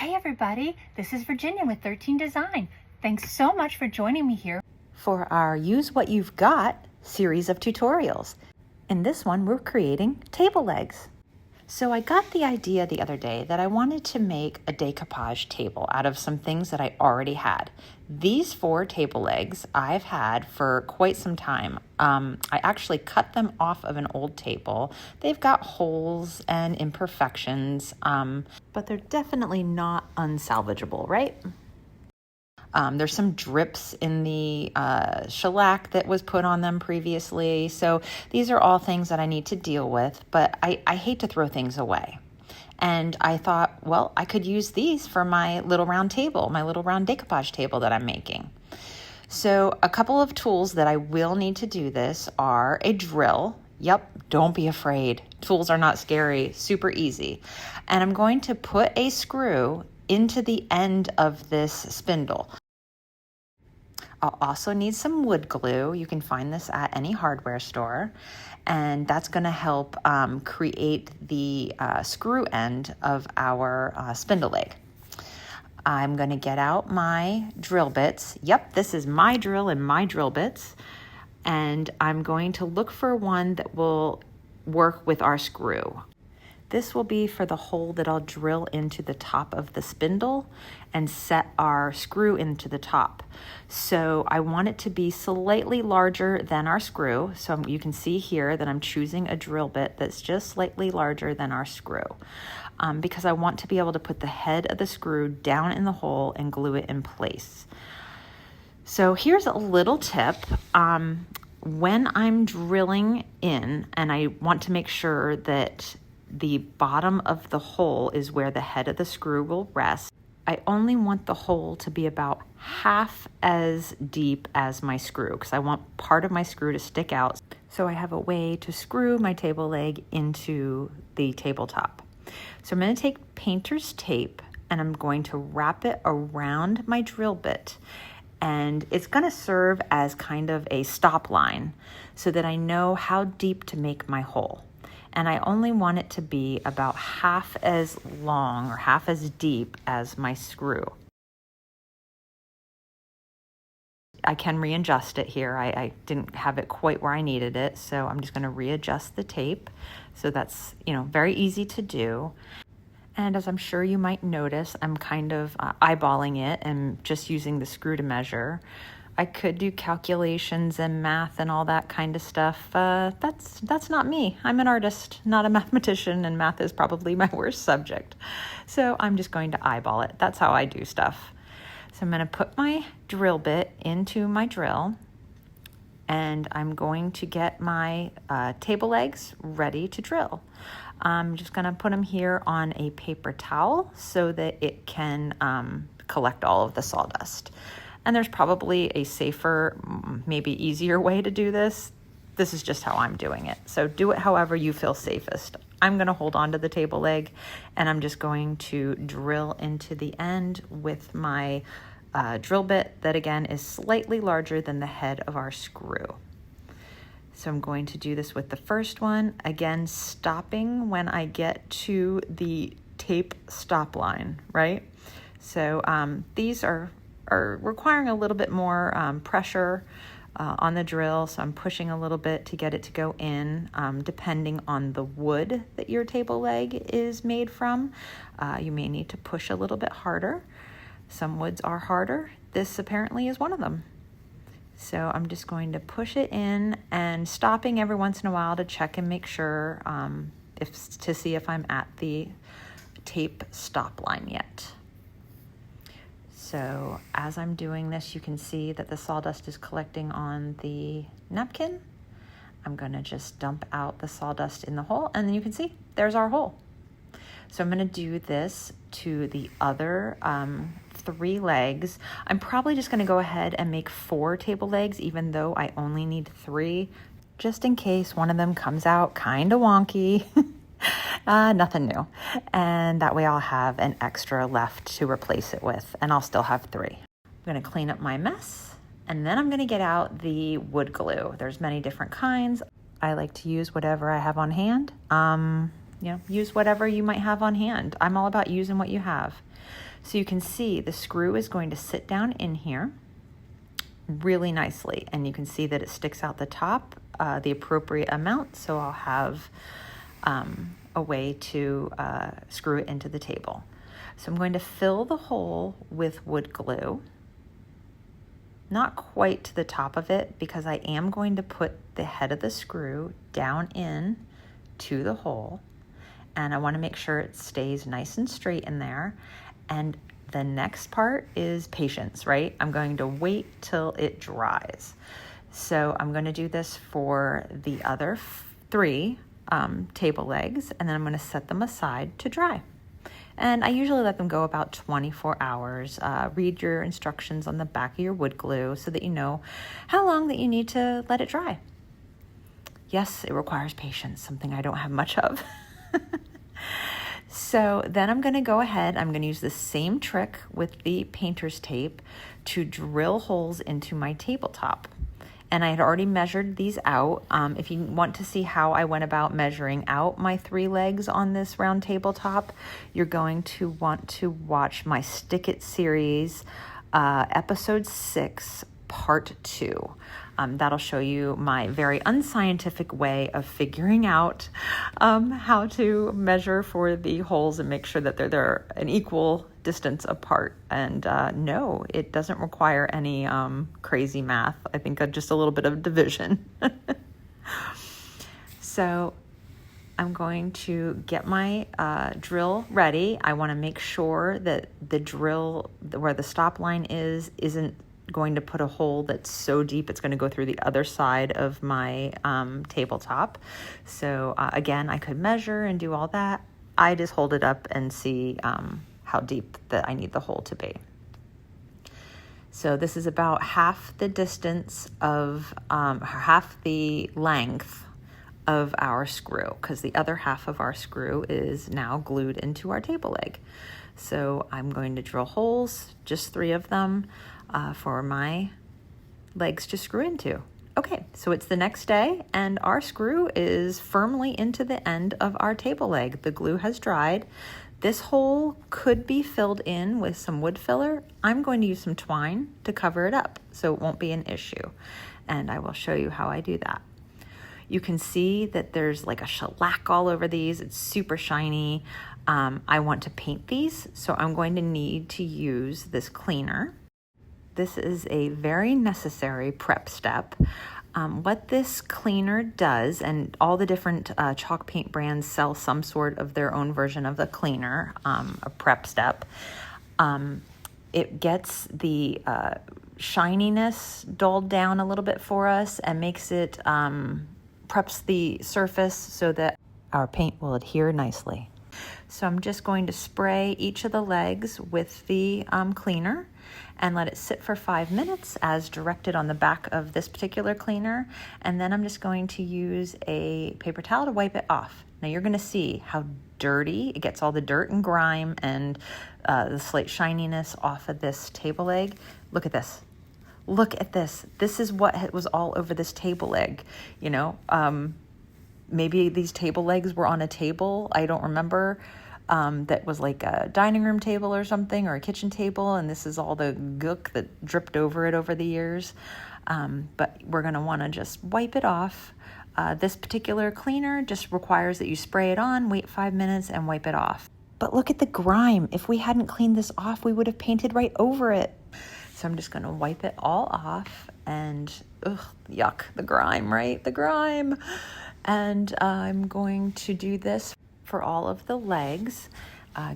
Hey everybody, this is Virginia with 13 Design. Thanks so much for joining me here for our Use What You've Got series of tutorials. In this one, we're creating table legs. So I got the idea the other day that I wanted to make a decoupaged table out of some things that I already had. These 4 table legs I've had for quite some time. I actually cut them off of an old table. They've got holes and imperfections, but they're definitely not unsalvageable, right? There's some drips in the shellac that was put on them previously. So these are all things that I need to deal with, but I hate to throw things away. And I thought, well, I could use these for my little round table, my little round decoupage table that I'm making. So a couple of tools that I will need to do this are a drill. Yep, don't be afraid. Tools are not scary, super easy. And I'm going to put a screw into the end of this spindle. I'll also need some wood glue. You can find this at any hardware store, and that's going to help create the screw end of our spindle leg. I'm going to get out my drill bits. Yep, this is my drill and my drill bits, and I'm going to look for one that will work with our screw. This will be for the hole that I'll drill into the top of the spindle and set our screw into the top. So I want it to be slightly larger than our screw. So you can see here that I'm choosing a drill bit that's just slightly larger than our screw, because I want to be able to put the head of the screw down in the hole and glue it in place. So here's a little tip. When I'm drilling in, and I want to make sure that the bottom of the hole is where the head of the screw will rest, I only want the hole to be about half as deep as my screw, because I want part of my screw to stick out so I have a way to screw my table leg into the tabletop. So I'm going to take painter's tape and I'm going to wrap it around my drill bit, and it's going to serve as kind of a stop line so that I know how deep to make my hole. And I only want it to be about half as long or half as deep as my screw. I can readjust it here. I didn't have it quite where I needed it, so I'm just going to readjust the tape. So that's, very easy to do. And as I'm sure you might notice, I'm kind of eyeballing it and just using the screw to measure. I could do calculations and math and all that kind of stuff. That's not me. I'm an artist, not a mathematician, and math is probably my worst subject. So I'm just going to eyeball it. That's how I do stuff. So I'm going to put my drill bit into my drill, and I'm going to get my table legs ready to drill. I'm just going to put them here on a paper towel so that it can collect all of the sawdust. And there's probably a safer, maybe easier way to do this. This is just how I'm doing it. So do it however you feel safest. I'm going to hold on to the table leg, and I'm just going to drill into the end with my drill bit that, again, is slightly larger than the head of our screw. So I'm going to do this with the first one, again, stopping when I get to the tape stop line, right? So these are requiring a little bit more pressure on the drill, so I'm pushing a little bit to get it to go in, depending on the wood that your table leg is made from. You may need to push a little bit harder. Some woods are harder. This apparently is one of them. So I'm just going to push it in and stopping every once in a while to check and make sure to see if I'm at the tape stop line yet. So as I'm doing this, you can see that the sawdust is collecting on the napkin. I'm going to just dump out the sawdust in the hole, and then you can see there's our hole. So I'm going to do this to the other 3 legs. I'm probably just going to go ahead and make 4 table legs, even though I only need 3, just in case one of them comes out kind of wonky. Nothing new. And that way I'll have an extra left to replace it with, and I'll still have 3. I'm going to clean up my mess, and then I'm going to get out the wood glue. There's many different kinds. I like to use whatever I have on hand. use whatever you might have on hand. I'm all about using what you have. So you can see the screw is going to sit down in here really nicely, and you can see that it sticks out the top the appropriate amount, so I'll have a way to screw it into the table. So I'm going to fill the hole with wood glue, not quite to the top of it, because I am going to put the head of the screw down in to the hole, and I want to make sure it stays nice and straight in there. And the next part is patience, right? I'm going to wait till it dries. So I'm going to do this for the other 3 table legs, and then I'm going to set them aside to dry. And I usually let them go about 24 hours. Read your instructions on the back of your wood glue so that you know how long that you need to let it dry. Yes, it requires patience, something I don't have much of. So then I'm going to go ahead, I'm going to use the same trick with the painter's tape to drill holes into my tabletop. And I had already measured these out. If you want to see how I went about measuring out my 3 legs on this round tabletop, you're going to want to watch my Stick It series, episode 6, part 2. That'll show you my very unscientific way of figuring out how to measure for the holes and make sure that they're an equal distance apart. And no, it doesn't require any crazy math. I think just a little bit of division. So I'm going to get my drill ready. I want to make sure that the drill, where the stop line is, isn't going to put a hole that's so deep it's going to go through the other side of my tabletop. So again, I could measure and do all that. I just hold it up and see how deep that I need the hole to be. So this is about half the distance of, half the length of our screw, because the other half of our screw is now glued into our table leg. So I'm going to drill holes, just 3 of them, for my legs to screw into. Okay, so it's the next day and our screw is firmly into the end of our table leg. The glue has dried. This hole could be filled in with some wood filler. I'm going to use some twine to cover it up so it won't be an issue. And I will show you how I do that. You can see that there's like a shellac all over these. It's super shiny. I want to paint these, so I'm going to need to use this cleaner. This is a very necessary prep step. What this cleaner does, and all the different chalk paint brands sell some sort of their own version of the cleaner, a prep step. It gets the shininess dulled down a little bit for us and makes it, preps the surface so that our paint will adhere nicely. So I'm just going to spray each of the legs with the cleaner and let it sit for 5 minutes as directed on the back of this particular cleaner. And then I'm just going to use a paper towel to wipe it off. Now you're going to see how dirty it gets, all the dirt and grime and the slight shininess off of this table leg. Look at this. Look at this. This is what was all over this table leg, you know. Maybe these table legs were on a table, I don't remember, that was like a dining room table or something, or a kitchen table, and this is all the gook that dripped over it over the years. But we're going to want to just wipe it off. This particular cleaner just requires that you spray it on, wait 5 minutes, and wipe it off. But look at the grime. If we hadn't cleaned this off, we would have painted right over it. So I'm just going to wipe it all off, and yuck, the grime, right? The grime. And I'm going to do this for all of the legs,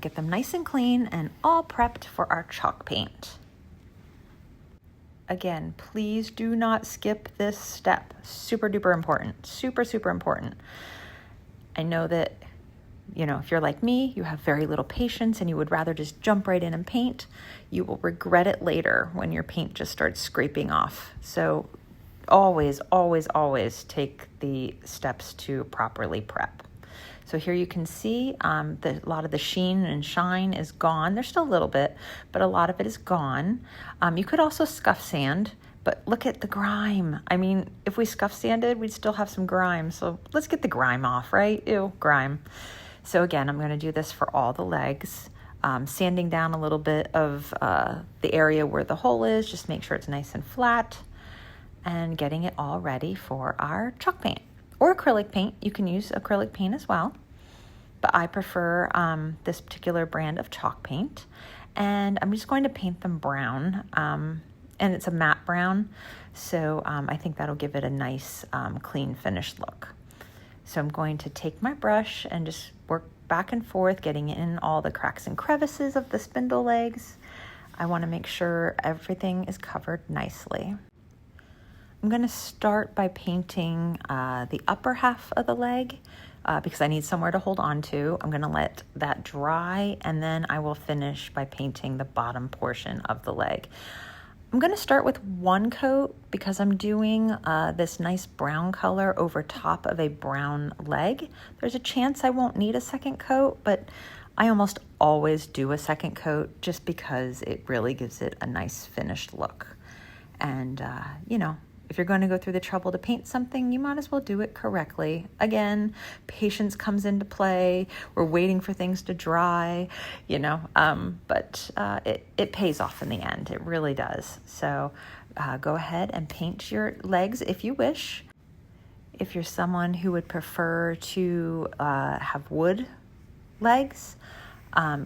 get them nice and clean and all prepped for our chalk paint. Again, please do not skip this step. Super duper important, super, super important. I know that, you know, if you're like me, you have very little patience and you would rather just jump right in and paint. You will regret it later when your paint just starts scraping off. So always, always, always take the steps to properly prep. So here you can see a lot of the sheen and shine is gone. There's still a little bit, but a lot of it is gone. You could also scuff sand, but look at the grime. I mean, if we scuff sanded, we'd still have some grime. So let's get the grime off, right? Ew, grime. So again, I'm going to do this for all the legs, sanding down a little bit of the area where the hole is, just make sure it's nice and flat, and getting it all ready for our chalk paint or acrylic paint. You can use acrylic paint as well, but I prefer this particular brand of chalk paint. And I'm just going to paint them brown, and it's a matte brown, so I think that'll give it a nice clean finished look. So I'm going to take my brush and just work back and forth, getting in all the cracks and crevices of the spindle legs. I want to make sure everything is covered nicely. I'm going to start by painting the upper half of the leg because I need somewhere to hold on to. I'm going to let that dry, and then I will finish by painting the bottom portion of the leg. I'm going to start with one coat because I'm doing this nice brown color over top of a brown leg. There's a chance I won't need a second coat, but I almost always do a second coat just because it really gives it a nice finished look. And, you know, if you're going to go through the trouble to paint something, you might as well do it correctly. Again, patience comes into play. We're waiting for things to dry, you know, but it pays off in the end. It really does. So go ahead and paint your legs if you wish. If you're someone who would prefer to have wood legs,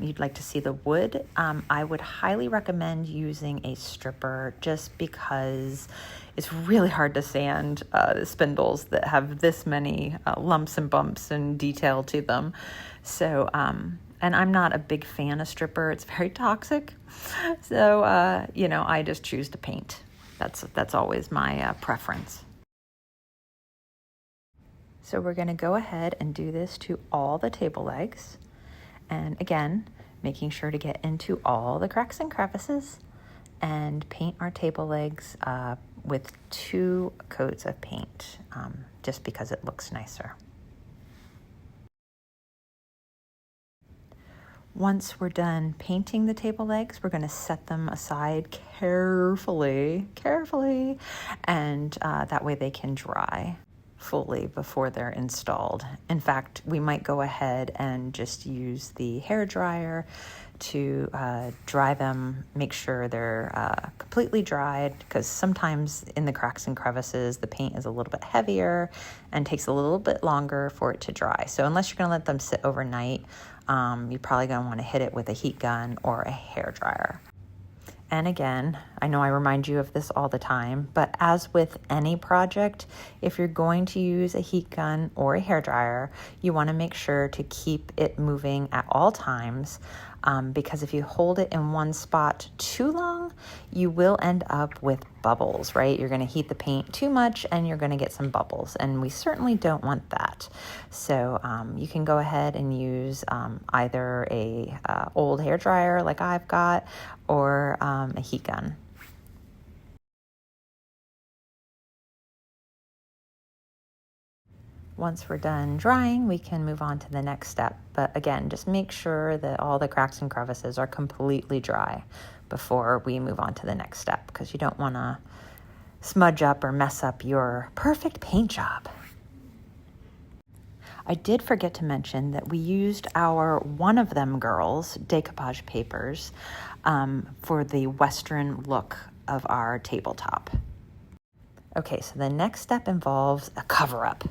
you'd like to see the wood, I would highly recommend using a stripper just because it's really hard to sand the spindles that have this many lumps and bumps and detail to them. So, and I'm not a big fan of stripper. It's very toxic. So, you know, I just choose to paint. That's always my preference. So we're going to go ahead and do this to all the table legs. And again, making sure to get into all the cracks and crevices and paint our table legs with 2 coats of paint, just because it looks nicer. Once we're done painting the table legs, we're going to set them aside carefully, and that way they can dry fully before they're installed. In fact, we might go ahead and just use the hair dryer to dry them, make sure they're completely dried, because sometimes in the cracks and crevices the paint is a little bit heavier and takes a little bit longer for it to dry. So unless you're going to let them sit overnight, you're probably going to want to hit it with a heat gun or a hair dryer. And again, I know I remind you of this all the time, but as with any project, if you're going to use a heat gun or a hairdryer, you want to make sure to keep it moving at all times, because if you hold it in one spot too long, you will end up with bubbles, right? You're going to heat the paint too much and you're going to get some bubbles, and we certainly don't want that. So you can go ahead and use either a old hairdryer like I've got, or a heat gun. Once we're done drying, we can move on to the next step. But again, just make sure that all the cracks and crevices are completely dry before we move on to the next step, because you don't want to smudge up or mess up your perfect paint job. I did forget to mention that we used our One of Them Girls decoupage papers for the Western look of our tabletop. Okay, so the next step involves a cover-up.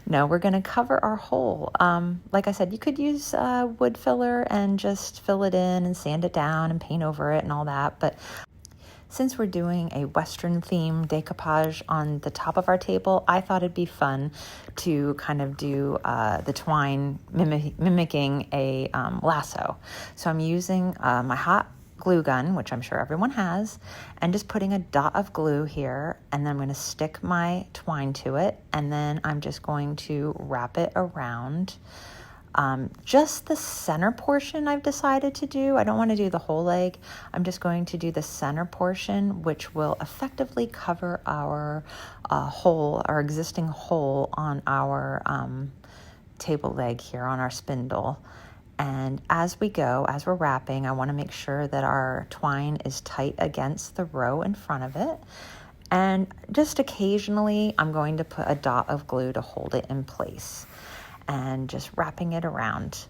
No, we're going to cover our hole. Like I said, you could use wood filler and just fill it in and sand it down and paint over it and all that. But since we're doing a Western theme decoupage on the top of our table, I thought it'd be fun to kind of do the twine mimicking a lasso. So I'm using my hot glue gun, which I'm sure everyone has, and just putting a dot of glue here, and then I'm going to stick my twine to it, and then I'm just going to wrap it around just the center portion. I've decided to do. I don't want to do the whole leg. I'm just going to do the center portion, which will effectively cover our hole, our existing hole on our table leg here on our spindle. And as we go, as we're wrapping, I want to make sure that our twine is tight against the row in front of it. And just occasionally, I'm going to put a dot of glue to hold it in place. and just wrapping it around.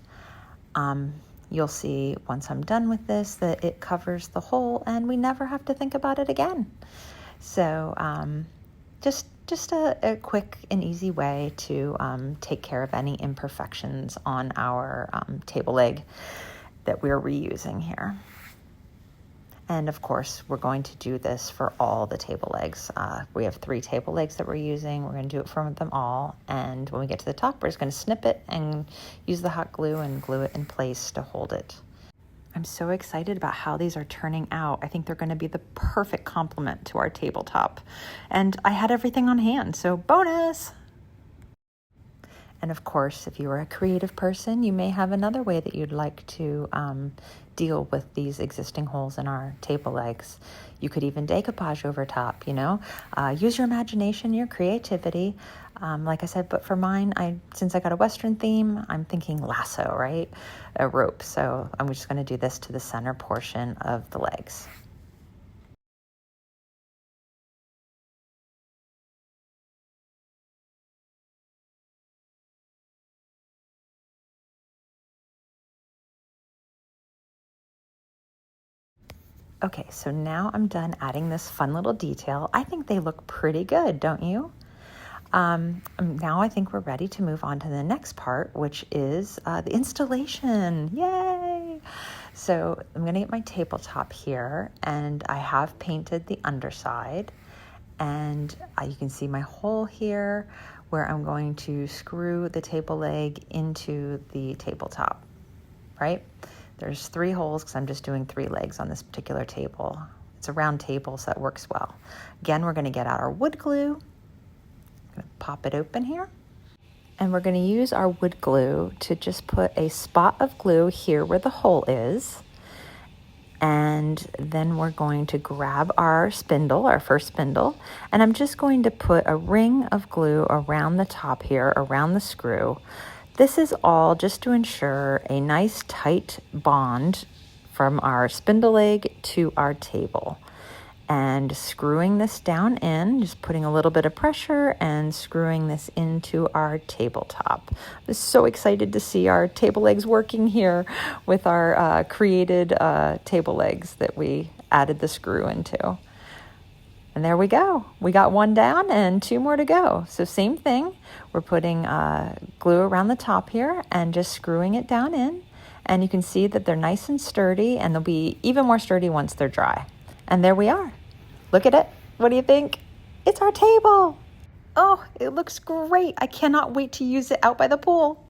You'll see once I'm done with this that it covers the hole and we never have to think about it again. So just a quick and easy way to take care of any imperfections on our table leg that we're reusing here. And of course, we're going to do this for all the table legs. We have 3 table legs that we're using. We're going to do it for them all. And when we get to the top, we're just going to snip it and use the hot glue and glue it in place to hold it. I'm so excited about how these are turning out. I think they're going to be the perfect complement to our tabletop. And I had everything on hand, so bonus! And of course, if you are a creative person, you may have another way that you'd like to deal with these existing holes in our table legs. You could even decoupage over top, use your imagination, your creativity. Like I said, but for mine, since I got a Western theme, I'm thinking lasso, right? A rope. So I'm just going to do this to the center portion of the legs. Okay, so now I'm done adding this fun little detail. I think they look pretty good, don't you? Now I think we're ready to move on to the next part, which is the installation. Yay! So I'm going to get my tabletop here, and I have painted the underside. And you can see my hole here where I'm going to screw the table leg into the tabletop, right? There's 3 holes because I'm just doing 3 legs on this particular table. It's a round table, so that works well. Again, we're going to get out our wood glue. I'm going to pop it open here. And we're going to use our wood glue to just put a spot of glue here where the hole is. And then we're going to grab our spindle, our first spindle, and I'm just going to put a ring of glue around the top here, around the screw. This is all just to ensure a nice tight bond from our spindle leg to our table. And screwing this down in, just putting a little bit of pressure and screwing this into our tabletop. I'm so excited to see our table legs working here with our created table legs that we added the screw into. And there we go. We got 1 down and 2 more to go. So same thing. We're putting glue around the top here and just screwing it down in. And you can see that they're nice and sturdy, and they'll be even more sturdy once they're dry. And there we are. Look at it. What do you think? It's our table. Oh, it looks great. I cannot wait to use it out by the pool.